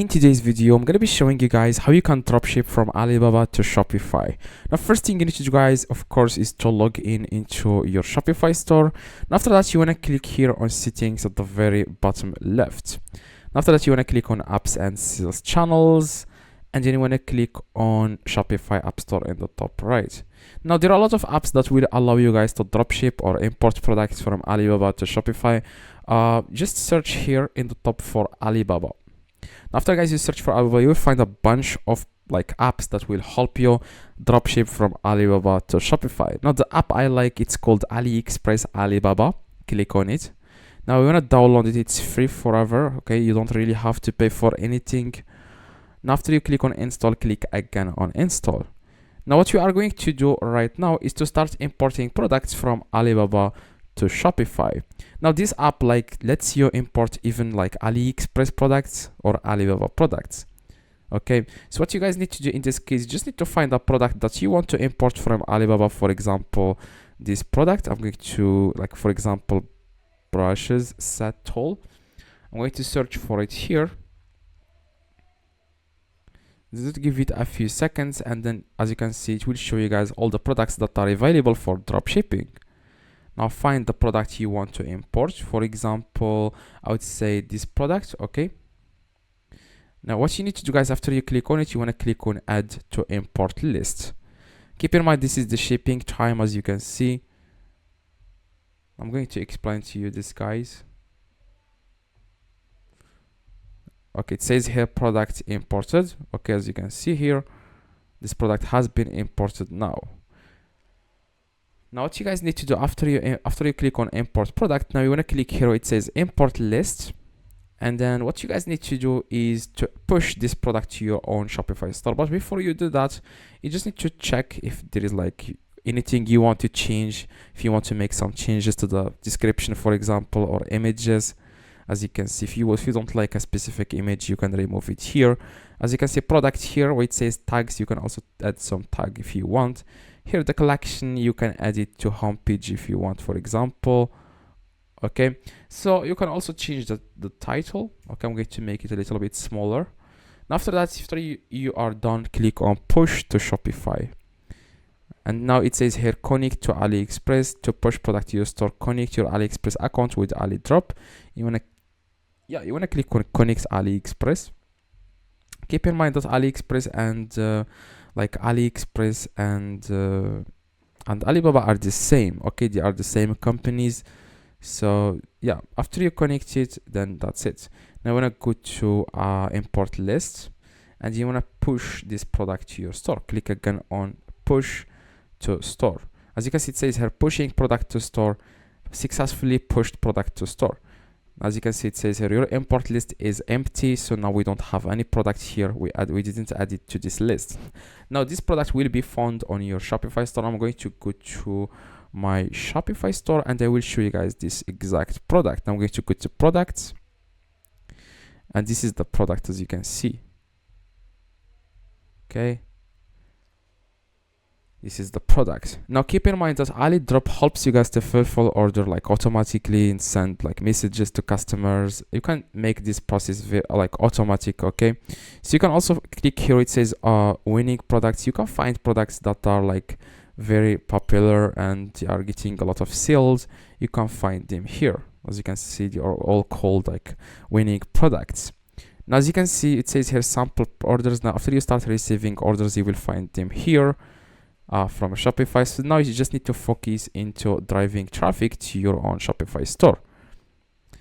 In today's video, I'm going to be showing you guys how you can dropship from Alibaba to Shopify. Now, first thing you need to do, guys, of course, is to log in into your Shopify store. And after that, you want to click here on settings at the very bottom left. And after that, you want to click on apps and sales channels. And then you want to click on Shopify App Store in the top right. Now, there are a lot of apps that will allow you guys to dropship or import products from Alibaba to Shopify. Just search here in the top for Alibaba. After, guys, you search for Alibaba, you will find a bunch of like apps that will help you dropship from Alibaba to Shopify. Now, the app I like, it's called AliExpress Alibaba. Click on it. Now, we want to download it. It's free forever. Okay, you don't really have to pay for anything. Now, after you click on install, click again on install. Now, what you are going to do right now is to start importing products from Alibaba to Shopify. Now, this app like lets you import even like AliExpress products or Alibaba products. Okay, so what you guys need to do in this case, you just need to find a product that you want to import from Alibaba. For example, this product, I'm going to like, for example, brushes set tool. I'm going to search for it here. Just give it a few seconds, and then as you can see, it will show you guys all the products that are available for dropshipping. Now, find the product you want to import. For example, I would say this product. Okay, now what you need to do, guys, after you click on it, you want to click on add to import list. Keep in mind, this is the shipping time. As you can see, I'm going to explain to you this, guys. Okay, it says here product imported. Okay, as you can see here, this product has been imported now. Now, what you guys need to do after you click on import product, now you want to click here where it says import list, and then what you guys need to do is to push this product to your own Shopify store. But before you do that, you just need to check if there is like anything you want to change, if you want to make some changes to the description, for example, or images. As you can see, if you don't like a specific image, you can remove it here. As you can see, product here where it says tags, you can also add some tag if you want. Here, the collection, you can add it to homepage if you want, for example. Okay, so you can also change the title. Okay, I'm going to make it a little bit smaller. And after that, after you are done, click on push to Shopify. And now it says here connect to AliExpress to push product to your store. Connect your AliExpress account with AliDrop. You wanna click on connect AliExpress. Keep in mind that AliExpress and AliExpress and Alibaba are the same. Okay, they are the same companies. So yeah, after you connect it, then that's it. Now you wanna go to import list, and you wanna push this product to your store. Click again on push to store. As you can see, it says here pushing product to store, successfully pushed product to store. As you can see, it says here your import list is empty, so now we don't have any product here. We didn't add it to this list. Now this product will be found on your Shopify store. I'm going to go to my Shopify store and I will show you guys this exact product. I'm going to go to products, and this is the product, as you can see. Okay, this is the product. Now keep in mind that AliDrop helps you guys to fulfill order like automatically and send like messages to customers. You can make this process like automatic. Okay, so you can also click here, it says winning products. You can find products that are like very popular and they are getting a lot of sales. You can find them here. As you can see, they are all called like winning products. Now, as you can see, it says here sample orders. Now after you start receiving orders, you will find them here from Shopify. So now you just need to focus into driving traffic to your own Shopify store.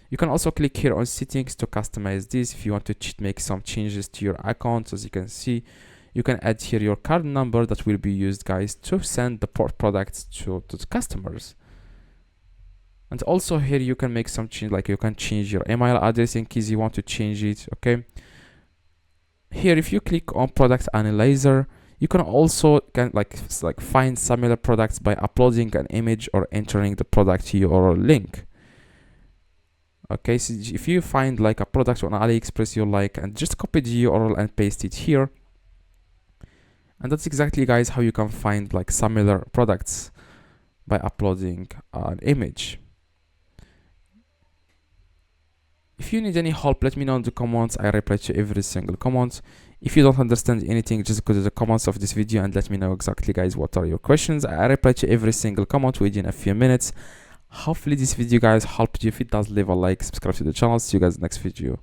You can also click here on settings to customize this if you want to make some changes to your account. As you can see, you can add here your card number that will be used, guys, to send the products to the customers. And also here you can make some change, like you can change your email address in case you want to change it. Okay, here if you click on product analyzer, you can also find similar products by uploading an image or entering the product URL link. Okay, so if you find like a product on AliExpress you like, and just copy the URL and paste it here. And that's exactly, guys, how you can find like similar products by uploading an image. If you need any help, let me know in the comments. I reply to every single comment. If you don't understand anything, just go to the comments of this video and let me know exactly, guys, what are your questions. I reply to every single comment within a few minutes. Hopefully this video, guys, helped you. If it does, leave a like, subscribe to the channel. See you guys next video.